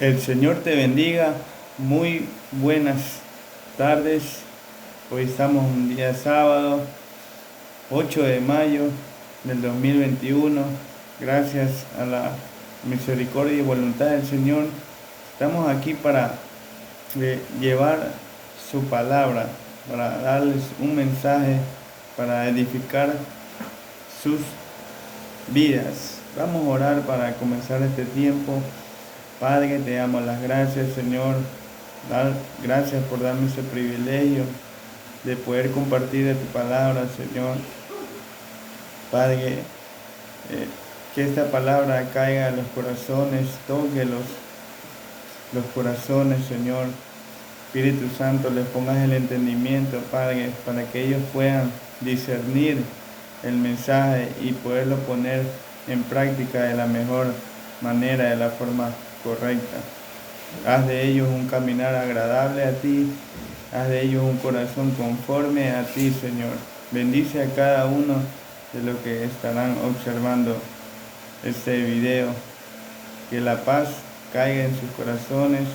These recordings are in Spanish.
El Señor te bendiga. Muy buenas tardes. Hoy estamos un día sábado, 8 de mayo del 2021. Gracias a la misericordia y voluntad del Señor, estamos aquí para llevar su palabra, para darles un mensaje, para edificar sus vidas. Vamos a orar para comenzar este tiempo. Padre, te damos las gracias, Señor. Gracias por darme ese privilegio de poder compartir de tu palabra, Señor. Padre, que esta palabra caiga en los corazones, toque los corazones, Señor. Espíritu Santo, les pongas el entendimiento, Padre, para que ellos puedan discernir el mensaje y poderlo poner en práctica de la mejor manera, de la forma correcta. Haz de ellos un caminar agradable a ti, haz de ellos un corazón conforme a ti, Señor. Bendice a cada uno de los que estarán observando este video. Que la paz caiga en sus corazones.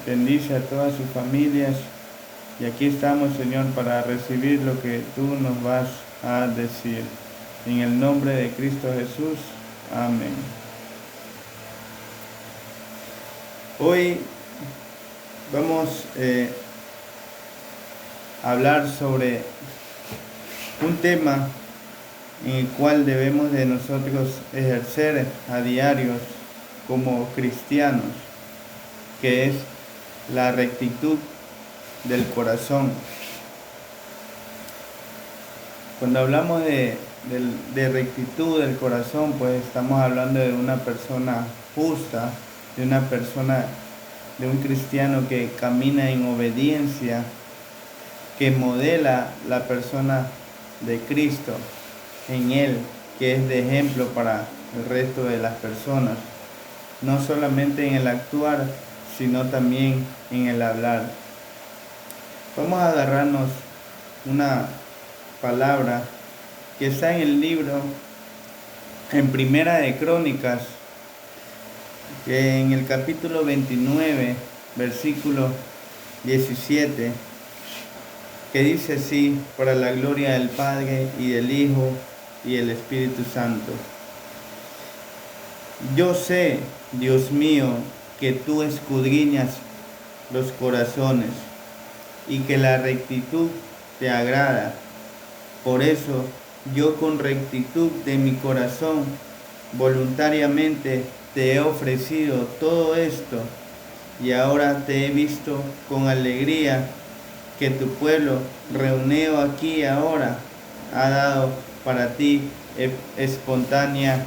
Bendice a todas sus familias. Y aquí estamos, Señor, para recibir lo que tú nos vas a decir. En el nombre de Cristo Jesús. Amén. Hoy vamos a hablar sobre un tema en el cual debemos de nosotros ejercer a diario como cristianos, que es la rectitud del corazón. Cuando hablamos de rectitud del corazón, pues estamos hablando de una persona justa, de una persona, de un cristiano que camina en obediencia, que modela la persona de Cristo en él, que es de ejemplo para el resto de las personas, no solamente en el actuar, sino también en el hablar. Vamos a agarrarnos una palabra que está en el libro, en Primera de Crónicas, que en el capítulo 29, versículo 17, que dice así: para la gloria del Padre y del Hijo y el Espíritu Santo. Yo sé, Dios mío, que tú escudriñas los corazones y que la rectitud te agrada. Por eso yo, con rectitud de mi corazón, voluntariamente te he ofrecido todo esto, y ahora te he visto con alegría que tu pueblo, reunido aquí ahora, ha dado para ti espontáneamente.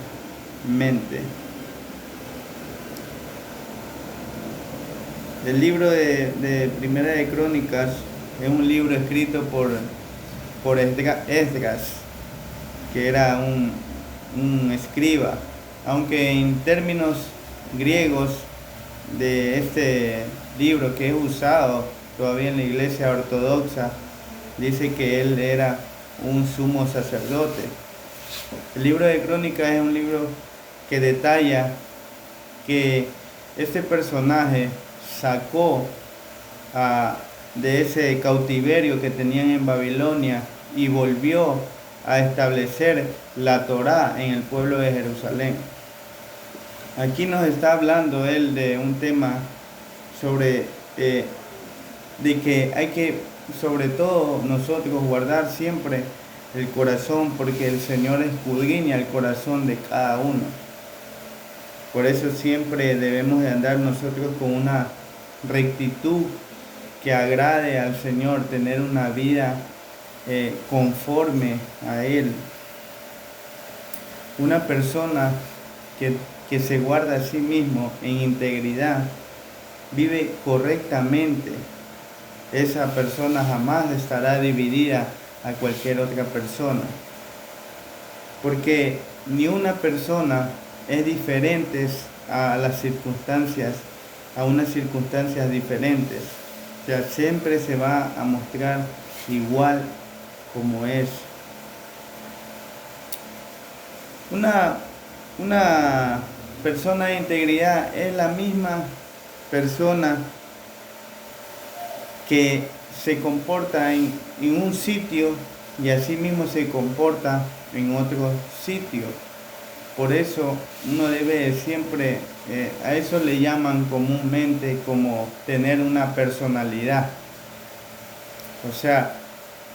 El libro de Primera de Crónicas es un libro escrito por Esdras, que era un escriba, aunque en términos griegos de este libro, que es usado todavía en la iglesia ortodoxa, dice que él era un sumo sacerdote. El libro de Crónicas es un libro que detalla que este personaje sacó de ese cautiverio que tenían en Babilonia y volvió a establecer la Torá en el pueblo de Jerusalén. Aquí nos está hablando él de un tema sobre de que hay que, sobre todo nosotros, guardar siempre el corazón, porque el Señor escudriña el corazón de cada uno. Por eso siempre debemos de andar nosotros con una rectitud que agrade al Señor, tener una vida conforme a Él. Una persona que se guarda a sí mismo en integridad, vive correctamente. Esa persona jamás estará dividida a cualquier otra persona, porque ni una persona es diferente a las circunstancias, a unas circunstancias diferentes. O sea, siempre se va a mostrar igual como es. Una persona de integridad es la misma persona que se comporta en un sitio y así mismo se comporta en otro sitio. Por eso uno debe siempre, a eso le llaman comúnmente como tener una personalidad. O sea,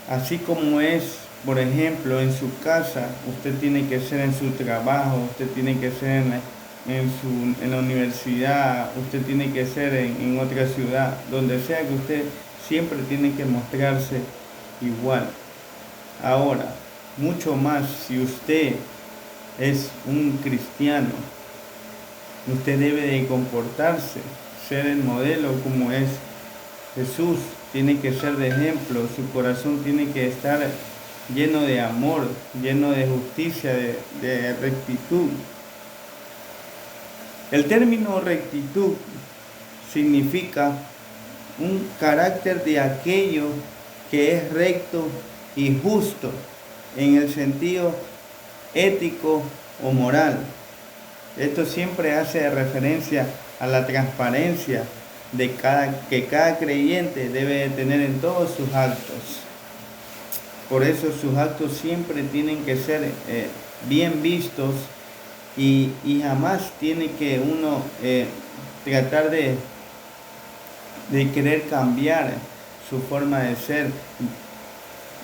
así como es, por ejemplo, en su casa, usted tiene que ser en su trabajo, usted tiene que ser en la universidad, usted tiene que ser en otra ciudad, donde sea que usted siempre tiene que mostrarse igual. Ahora, mucho más si usted es un cristiano, usted debe de comportarse, ser el modelo como es Jesús, tiene que ser de ejemplo, su corazón tiene que estar lleno de amor, lleno de justicia, de rectitud. El término rectitud significa un carácter de aquello que es recto y justo en el sentido ético o moral. Esto siempre hace referencia a la transparencia que cada creyente debe de tener en todos sus actos. Por eso sus actos siempre tienen que ser bien vistos y jamás tiene que uno tratar de querer cambiar su forma de ser,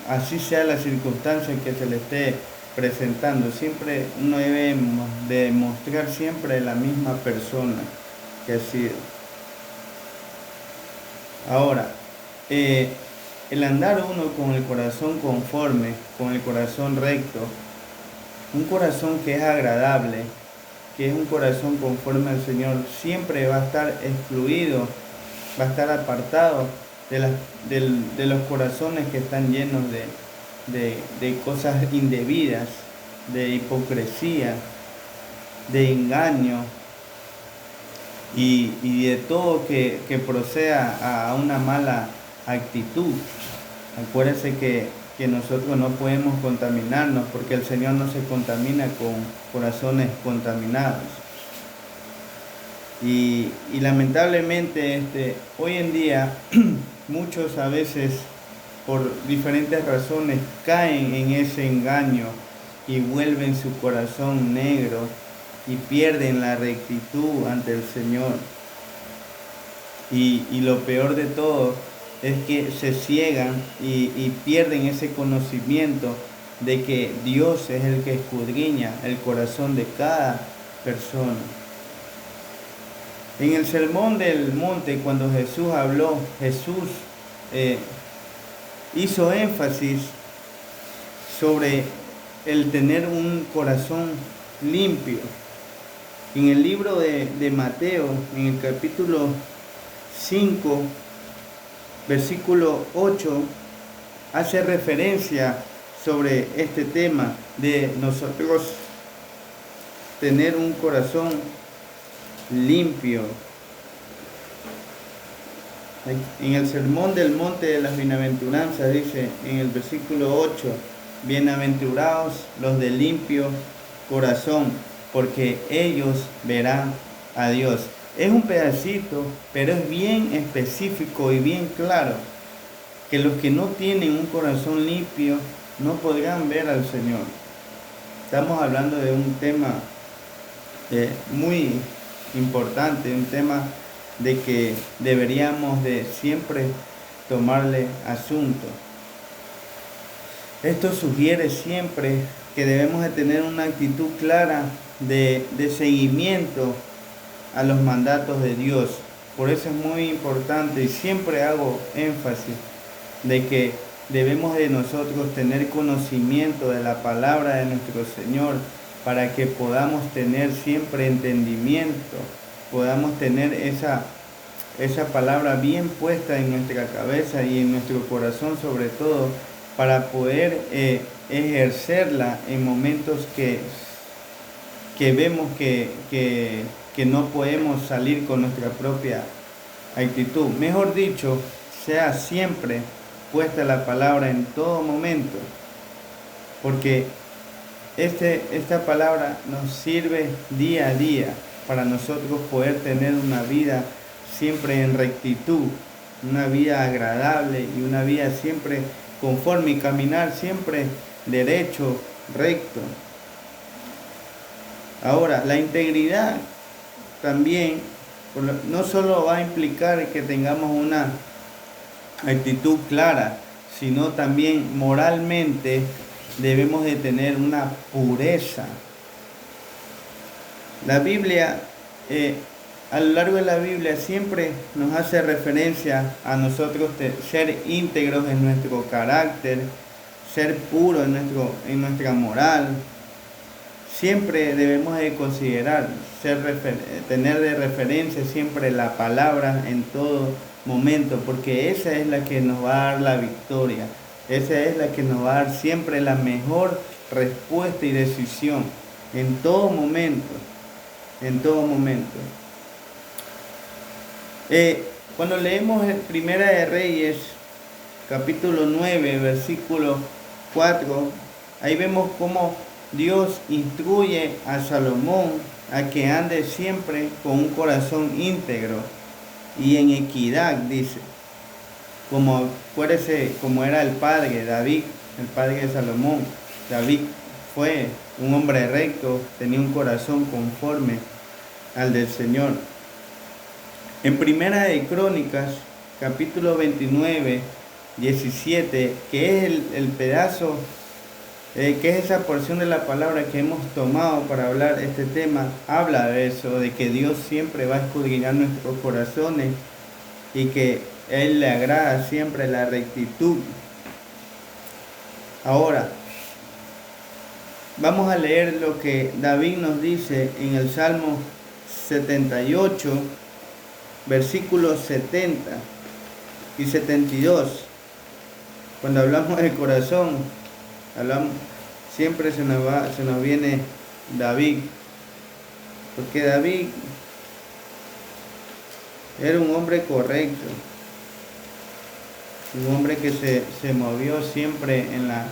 así sea la circunstancia que se le esté presentando. Siempre uno debe demostrar siempre la misma persona que ha sido. Ahora, el andar uno con el corazón conforme, con el corazón recto, un corazón que es agradable, que es un corazón conforme al Señor, siempre va a estar excluido, va a estar apartado de los corazones que están llenos de cosas indebidas, de hipocresía, de engaño y de todo que proceda a una mala actitud. Acuérdense que nosotros no podemos contaminarnos porque el Señor no se contamina con corazones contaminados. Y lamentablemente hoy en día muchos a veces por diferentes razones caen en ese engaño y vuelven su corazón negro y pierden la rectitud ante el Señor. Y lo peor de todo es que se ciegan y pierden ese conocimiento de que Dios es el que escudriña el corazón de cada persona. En el Sermón del Monte, cuando Jesús habló, Jesús hizo énfasis sobre el tener un corazón limpio. En el libro de Mateo, en el capítulo 5, versículo 8, hace referencia sobre este tema de nosotros tener un corazón limpio. En el Sermón del Monte de las Bienaventuranzas dice en el versículo 8, bienaventurados los de limpio corazón, porque ellos verán a Dios. Es un pedacito, pero es bien específico y bien claro, que los que no tienen un corazón limpio no podrán ver al Señor. Estamos hablando de un tema muy importante, un tema de que deberíamos de siempre tomarle asunto. Esto sugiere siempre que debemos de tener una actitud clara de seguimiento a los mandatos de Dios. Por eso es muy importante y siempre hago énfasis de que debemos de nosotros tener conocimiento de la palabra de nuestro Señor para que podamos tener siempre entendimiento, podamos tener esa palabra bien puesta en nuestra cabeza y en nuestro corazón sobre todo, para poder ejercerla en momentos que vemos que no podemos salir con nuestra propia actitud. Mejor dicho, sea siempre puesta la palabra en todo momento, porque esta palabra nos sirve día a día para nosotros poder tener una vida siempre en rectitud, una vida agradable y una vida siempre conforme y caminar siempre derecho, recto. Ahora, la integridad también no solo va a implicar que tengamos una actitud clara, sino también moralmente debemos de tener una pureza. La Biblia, a lo largo de la Biblia siempre nos hace referencia a nosotros ser íntegros en nuestro carácter, ser puros en nuestra moral. Siempre debemos de considerar, tener de referencia siempre la palabra en todo momento, porque esa es la que nos va a dar la victoria, esa es la que nos va a dar siempre la mejor respuesta y decisión, en todo momento, en todo momento. Cuando leemos Primera de Reyes, capítulo 9, versículo 4, ahí vemos cómo Dios instruye a Salomón a que ande siempre con un corazón íntegro y en equidad, dice. Acuérdese como era el padre David, el padre de Salomón. David fue un hombre recto, tenía un corazón conforme al del Señor. En Primera de Crónicas, capítulo 29, 17, que es el pedazo, que es esa porción de la palabra que hemos tomado para hablar este tema, habla de eso, de que Dios siempre va a escudriñar nuestros corazones y que Él le agrada siempre la rectitud. Ahora, vamos a leer lo que David nos dice en el Salmo 78, versículos 70 y 72. Cuando hablamos del corazón, siempre se nos viene David, porque David era un hombre correcto, un hombre que se movió siempre en la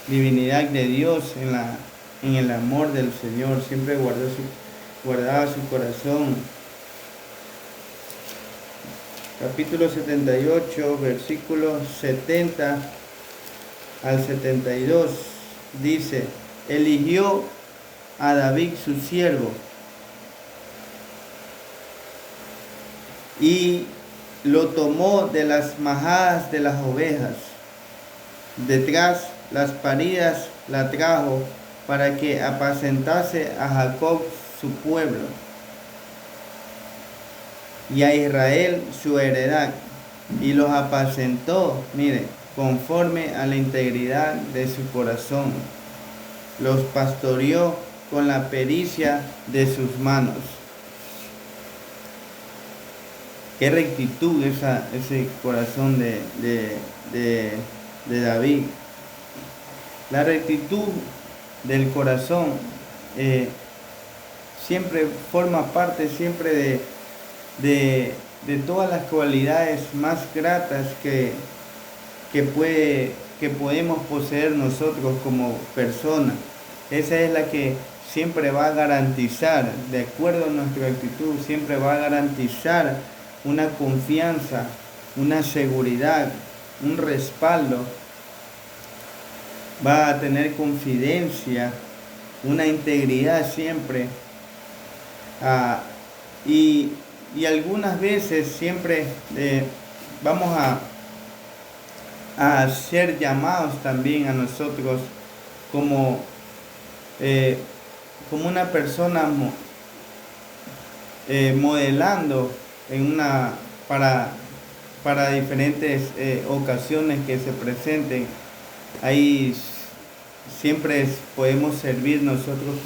divinidad de Dios, en el amor del Señor, siempre guardaba su corazón. Capítulo 78, versículos 70 al 72, dice: eligió a David su siervo y lo tomó de las majadas de las ovejas, detrás las paridas la trajo para que apacentase a Jacob su pueblo y a Israel su heredad, y los apacentó, mire, conforme a la integridad de su corazón, los pastoreó con la pericia de sus manos. Qué rectitud ese corazón de David. La rectitud del corazón siempre forma parte siempre de todas las cualidades más gratas que podemos poseer nosotros como personas. Esa es la que siempre va a garantizar, de acuerdo a nuestra actitud, siempre va a garantizar una confianza, una seguridad, un respaldo. Va a tener confidencia, una integridad siempre. Y algunas veces siempre vamos a ser llamados también a nosotros como una persona modelando para diferentes ocasiones que se presenten. Ahí siempre podemos servir nosotros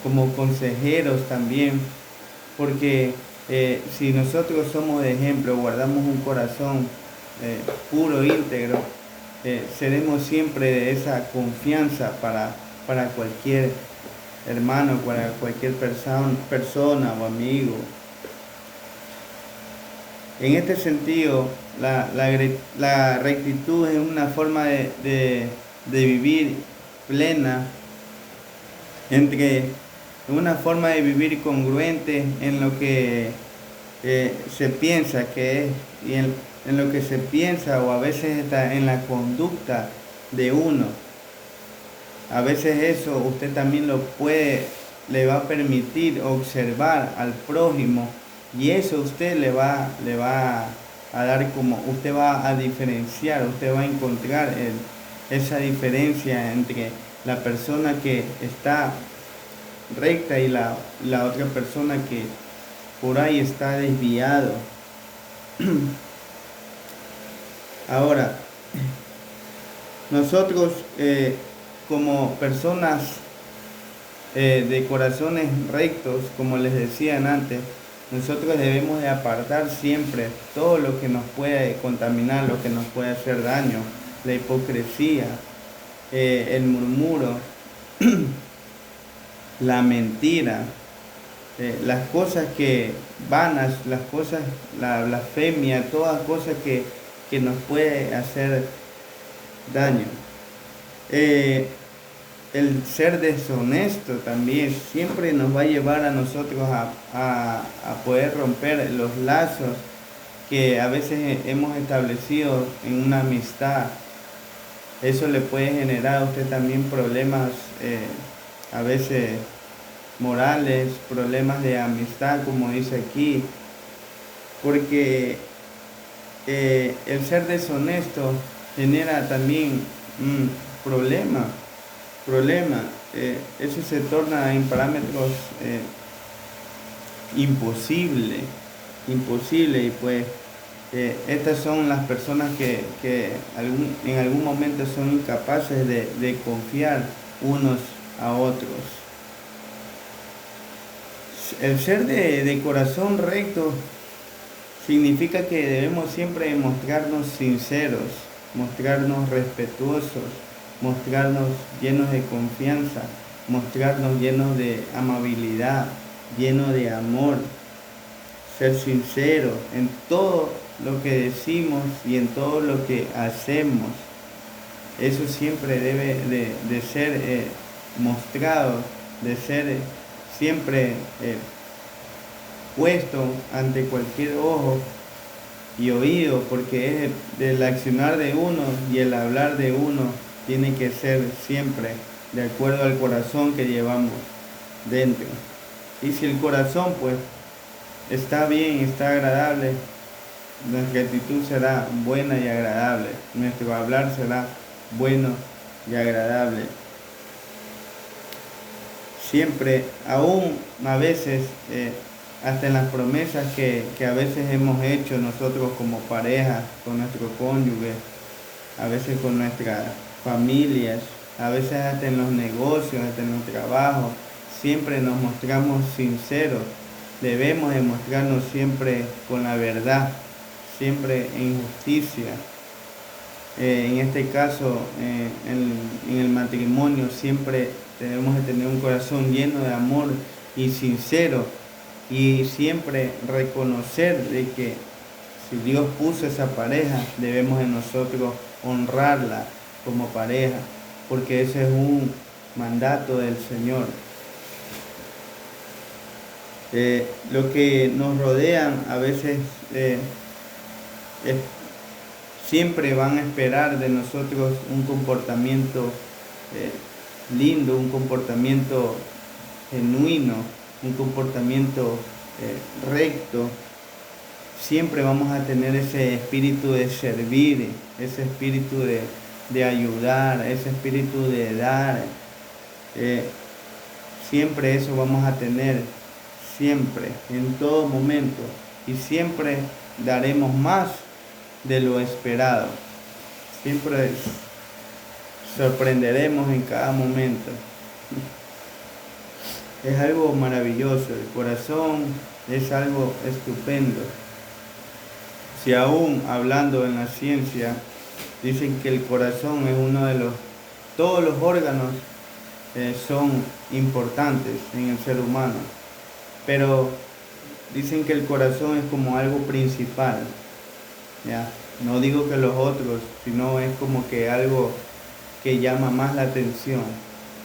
como consejeros también, porque si nosotros somos de ejemplo, guardamos un corazón puro, íntegro, seremos siempre de esa confianza para cualquier hermano, para cualquier persona o amigo. En este sentido, la rectitud es una forma de vivir plena entre una forma de vivir congruente en lo que se piensa que es y en lo que se piensa, o a veces está en la conducta de uno. A veces eso usted también le va a permitir observar al prójimo, y eso usted le va a dar, como usted va a diferenciar, usted va a encontrar esa diferencia entre la persona que está recta y la otra persona que por ahí está desviado. Ahora, nosotros como personas de corazones rectos, como les decían antes, nosotros debemos de apartar siempre todo lo que nos puede contaminar, lo que nos puede hacer daño, la hipocresía, el murmuro, la mentira, las cosas que vanas, las cosas, la blasfemia, todas cosas que nos puede hacer daño. El ser deshonesto también siempre nos va a llevar a nosotros a poder romper los lazos que a veces hemos establecido en una amistad. Eso le puede generar a usted también problemas, a veces morales, problemas de amistad, como dice aquí, porque el ser deshonesto genera también problemas. Eso se torna en parámetros imposible, y pues estas son las personas que en algún momento son incapaces de confiar unos a otros. El ser de corazón recto significa que debemos siempre mostrarnos sinceros, mostrarnos respetuosos, mostrarnos llenos de confianza, mostrarnos llenos de amabilidad, llenos de amor, ser sinceros en todo lo que decimos y en todo lo que hacemos. Eso siempre debe de ser mostrado, de ser siempre puesto ante cualquier ojo y oído, porque es del accionar de uno y el hablar de uno tiene que ser siempre de acuerdo al corazón que llevamos dentro. Y si el corazón pues está bien, está agradable, nuestra actitud será buena y agradable, nuestro hablar será bueno y agradable. Siempre, aún a veces, hasta en las promesas que a veces hemos hecho nosotros como pareja, con nuestro cónyuge, a veces con nuestras familias, a veces hasta en los negocios, hasta en los trabajos, siempre nos mostramos sinceros. Debemos demostrarnos siempre con la verdad, siempre en justicia. En este caso, en el matrimonio, siempre debemos de tener un corazón lleno de amor y sincero, y siempre reconocer de que si Dios puso esa pareja, debemos de nosotros honrarla como pareja, porque ese es un mandato del Señor. Lo que nos rodean a veces siempre van a esperar de nosotros un comportamiento lindo, un comportamiento genuino, un comportamiento recto. Siempre vamos a tener ese espíritu de servir, ese espíritu de ayudar, ese espíritu de dar. Siempre eso vamos a tener, siempre, en todo momento, y siempre daremos más de lo esperado. Siempre sorprenderemos en cada momento. Es algo maravilloso, el corazón es algo estupendo. Si aún hablando en la ciencia, dicen que el corazón es uno de todos los órganos son importantes en el ser humano, pero dicen que el corazón es como algo principal, ¿ya? No digo que los otros, sino es como que algo que llama más la atención.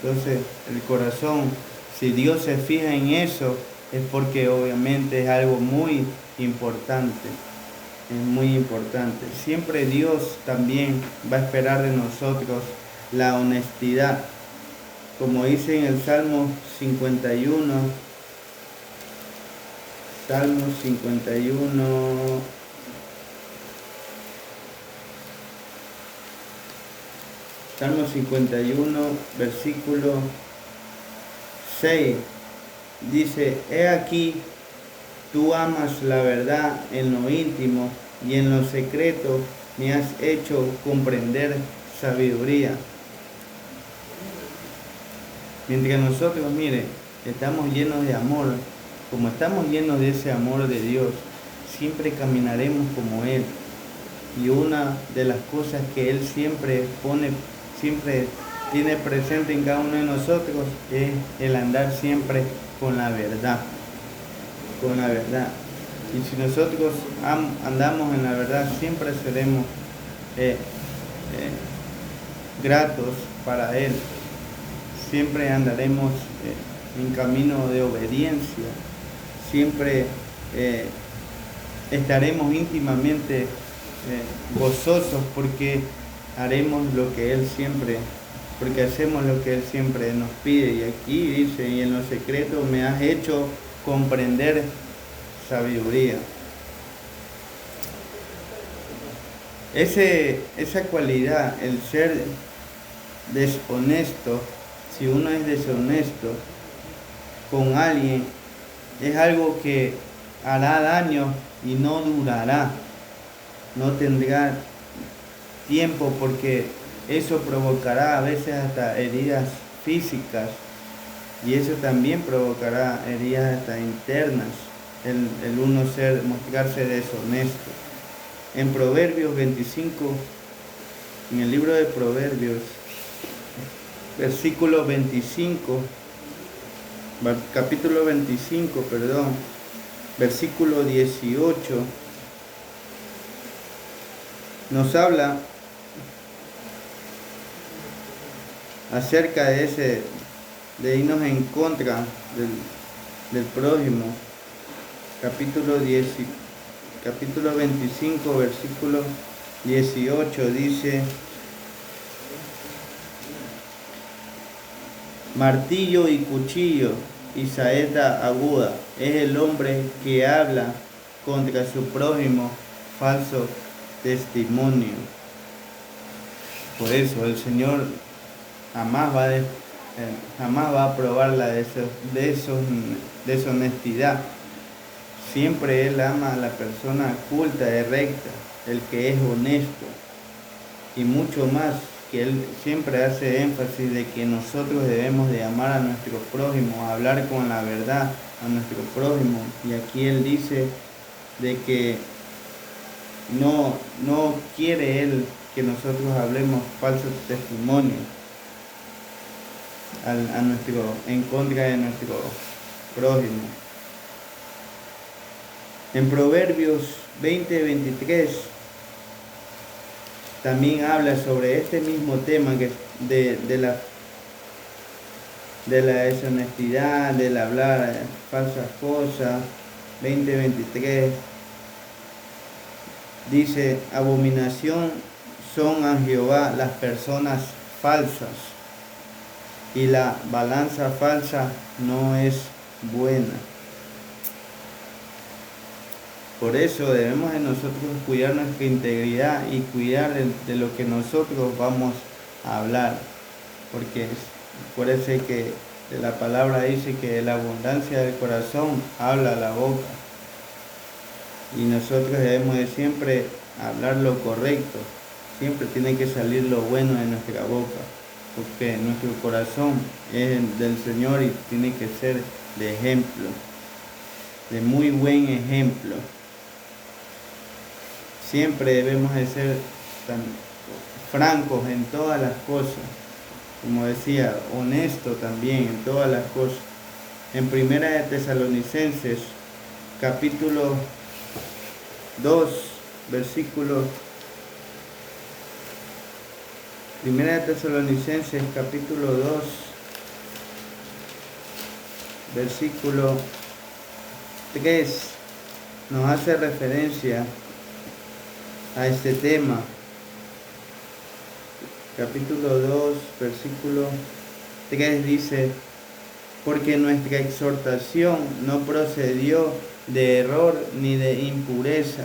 Entonces, el corazón, si Dios se fija en eso, es porque obviamente es algo muy importante. Es muy importante. Siempre Dios también va a esperar de nosotros la honestidad. Como dice en el Salmo 51, Salmo 51, Salmo 51, versículo 6, dice: He aquí, tú amas la verdad en lo íntimo y en lo secreto me has hecho comprender sabiduría. Mientras nosotros, mire, estamos llenos de amor, como estamos llenos de ese amor de Dios, siempre caminaremos como Él. Y una de las cosas que Él siempre tiene presente en cada uno de nosotros es el andar siempre con la verdad. Con la verdad. Y si nosotros andamos en la verdad, siempre seremos gratos para Él. Siempre andaremos en camino de obediencia. Siempre estaremos íntimamente gozosos porque haremos lo que Él siempre, porque hacemos lo que Él siempre nos pide. Y aquí dice: y en lo secreto me has hecho comprender sabiduría. Esa cualidad, el ser deshonesto, si uno es deshonesto con alguien, es algo que hará daño y no durará, no tendrá tiempo, porque eso provocará a veces hasta heridas físicas, y eso también provocará heridas hasta internas, el uno mostrarse deshonesto. En Proverbios 25, en el libro de Proverbios, versículo 25, capítulo 25, versículo 18, nos habla acerca de irnos en contra del prójimo. Capítulo 25, versículo 18 dice: martillo y cuchillo y saeta aguda es el hombre que habla contra su prójimo falso testimonio. Por eso el Señor jamás va a aprobar la deshonestidad. Siempre Él ama a la persona culta y recta, el que es honesto. Y mucho más, que Él siempre hace énfasis de que nosotros debemos de amar a nuestro prójimo, hablar con la verdad a nuestro prójimo. Y aquí Él dice de que no quiere Él que nosotros hablemos falsos testimonios en contra de nuestro prójimo. En Proverbios 20:23 también habla sobre este mismo tema de la deshonestidad, del hablar falsas cosas. 20:23 dice: abominación son a Jehová las personas falsas, y la balanza falsa no es buena. Por eso debemos de nosotros cuidar nuestra integridad y cuidar de lo que nosotros vamos a hablar, porque acuérdense que la palabra dice que de la abundancia del corazón habla la boca, y nosotros debemos de siempre hablar lo correcto. Siempre tiene que salir lo bueno de nuestra boca, porque nuestro corazón es del Señor y tiene que ser de ejemplo, de muy buen ejemplo. Siempre debemos de ser tan francos en todas las cosas, como decía, honesto también en todas las cosas. En Primera de Tesalonicenses, capítulo 2, versículo. Primera de Tesalonicenses, capítulo 2, versículo 3 nos hace referencia a este tema. Capítulo 2, versículo 3 dice: porque nuestra exhortación no procedió de error ni de impureza,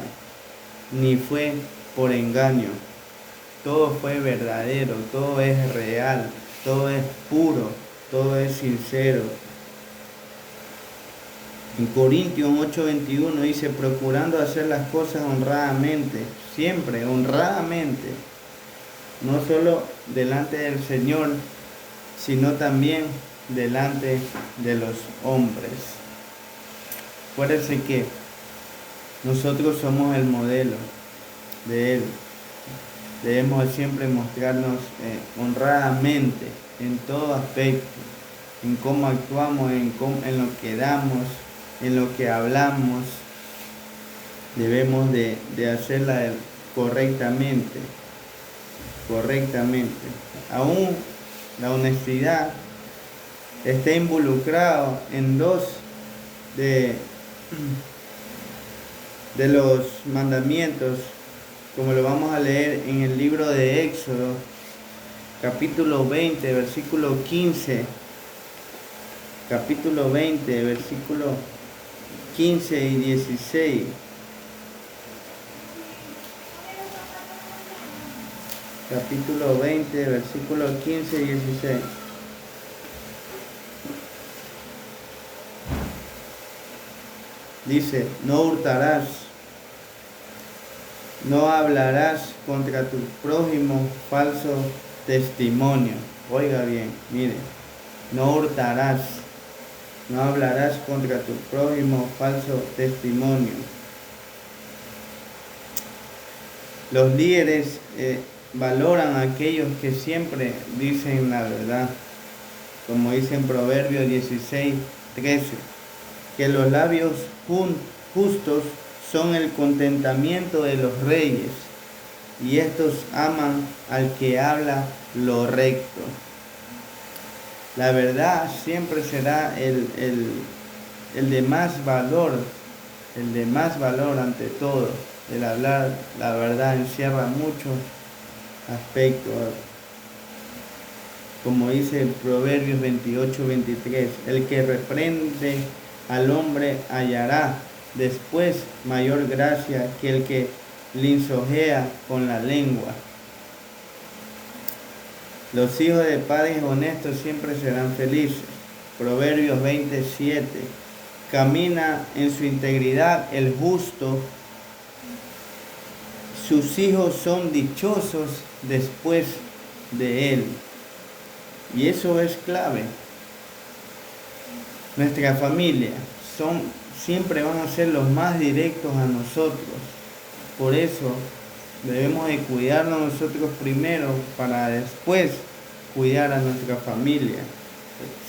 ni fue por engaño. Todo fue verdadero, todo es real, todo es puro, todo es sincero. En Corintios 8:21 dice: procurando hacer las cosas honradamente, siempre honradamente, no solo delante del Señor, sino también delante de los hombres. Acuérdense que nosotros somos el modelo de Él. Debemos siempre mostrarnos honradamente en todo aspecto, en cómo actuamos, en lo que damos, en lo que hablamos. Debemos de hacerla correctamente. Aún la honestidad está involucrado en dos de los mandamientos, como lo vamos a leer en el libro de Éxodo, capítulo 20, versículo 15. Capítulo 20, versículo 15 y 16. Capítulo 20, versículo 15 y 16. Dice: no hurtarás, no hablarás contra tu prójimo falso testimonio. Oiga bien, mire, no hurtarás, no hablarás contra tu prójimo falso testimonio. Los líderes valoran a aquellos que siempre dicen la verdad, como dice en Proverbios 16:13, que los labios justos son el contentamiento de los reyes, y estos aman al que habla lo recto. La verdad siempre será el de más valor, ante todo. El hablar la verdad encierra muchos aspectos. Como dice Proverbios 28:23, el que reprende al hombre hallará después mayor gracia que el que lisonjea con la lengua. Los hijos de padres honestos siempre serán felices. Proverbios 27. Camina en su integridad el justo. Sus hijos son dichosos después de él. Y eso es clave. Nuestra familia siempre van a ser los más directos a nosotros. Por eso debemos de cuidarnos nosotros primero para después cuidar a nuestra familia.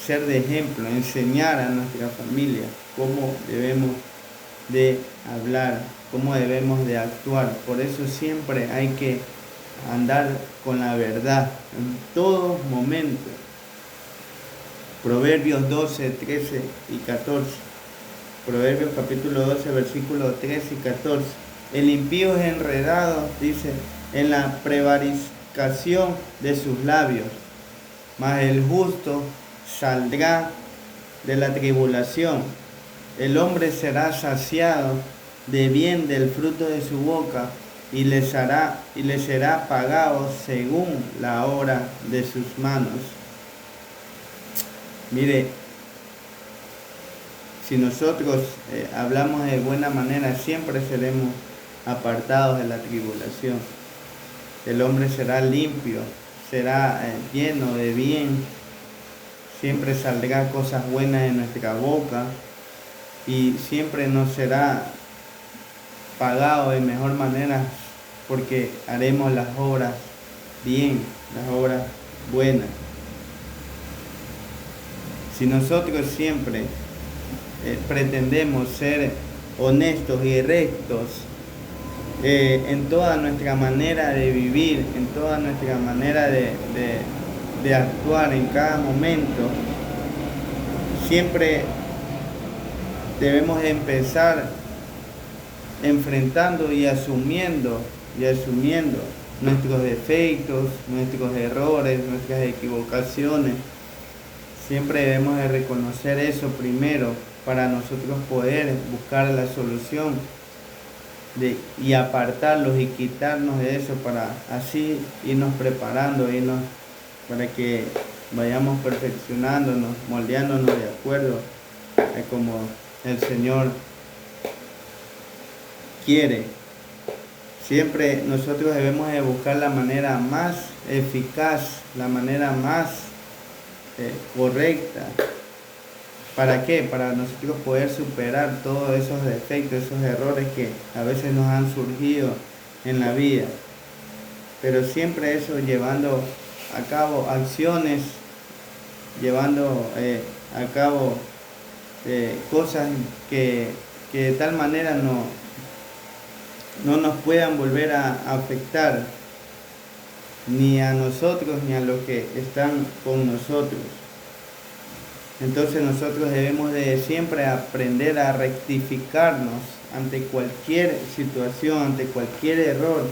Ser de ejemplo, enseñar a nuestra familia cómo debemos de hablar, cómo debemos de actuar. Por eso siempre hay que andar con la verdad en todo momento. Proverbios 12, 13 y 14. Proverbios capítulo 12, versículos 13 y 14. El impío es enredado, dice, en la prevaricación de sus labios, mas el justo saldrá de la tribulación. El hombre será saciado de bien del fruto de su boca, y le será pagado según la obra de sus manos. Mire, si nosotros hablamos de buena manera, siempre seremos apartados de la tribulación. El hombre será limpio, será lleno de bien, siempre saldrá cosas buenas de nuestra boca, y siempre nos será pagado de mejor manera, porque haremos las obras bien, las obras buenas. Si nosotros siempre pretendemos ser honestos y rectos en toda nuestra manera de vivir, en toda nuestra manera de actuar en cada momento, siempre debemos empezar enfrentando y asumiendo nuestros defectos, nuestros errores, nuestras equivocaciones. Siempre debemos de reconocer eso primero para nosotros poder buscar la solución y apartarlos y quitarnos de eso, para así irnos preparando, para que vayamos perfeccionándonos, moldeándonos de acuerdo a como el Señor quiere. Siempre nosotros debemos de buscar la manera más eficaz, la manera más correcta. ¿Para qué? Para nosotros poder superar todos esos defectos, esos errores que a veces nos han surgido en la vida. Pero siempre eso llevando a cabo acciones, llevando a cabo cosas que de tal manera no nos puedan volver a afectar ni a nosotros ni a los que están con nosotros. Entonces nosotros debemos de siempre aprender a rectificarnos ante cualquier situación, ante cualquier error,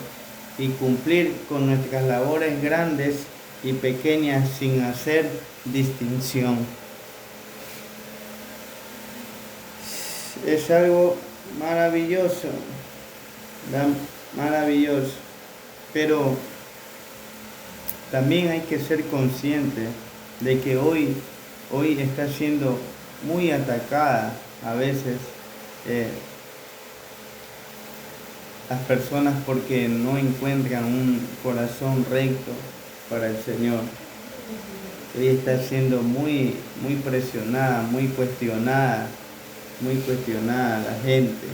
y cumplir con nuestras labores grandes y pequeñas sin hacer distinción. Es algo maravilloso, maravilloso, pero también hay que ser consciente de que hoy está siendo muy atacada a veces las personas porque no encuentran un corazón recto para el Señor. Hoy está siendo muy presionada, muy cuestionada la gente,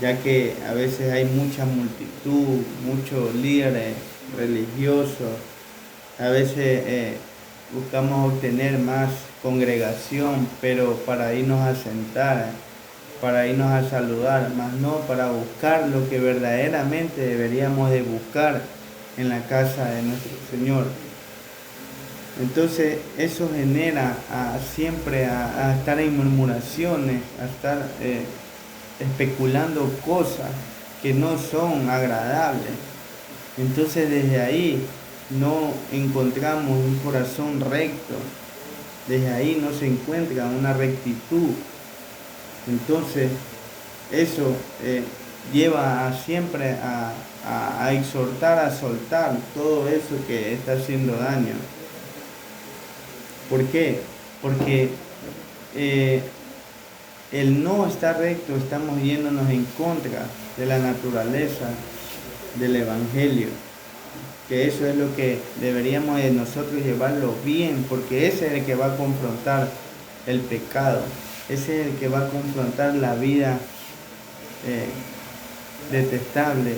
ya que a veces hay mucha multitud, muchos líderes religiosos. A veces buscamos obtener más congregación, pero para irnos a sentar, para irnos a saludar, más no para buscar lo que verdaderamente deberíamos de buscar en la casa de nuestro Señor. Entonces eso genera siempre a estar en murmuraciones, a estar especulando cosas que no son agradables. Entonces desde ahí no encontramos un corazón recto, desde ahí no se encuentra una rectitud. Entonces eso lleva siempre a exhortar, a soltar todo eso que está haciendo daño. ¿Por qué? Porque el no estar recto, estamos yéndonos en contra de la naturaleza del Evangelio. Que eso es lo que deberíamos de nosotros llevarlo bien, porque ese es el que va a confrontar el pecado, ese es el que va a confrontar la vida detestable.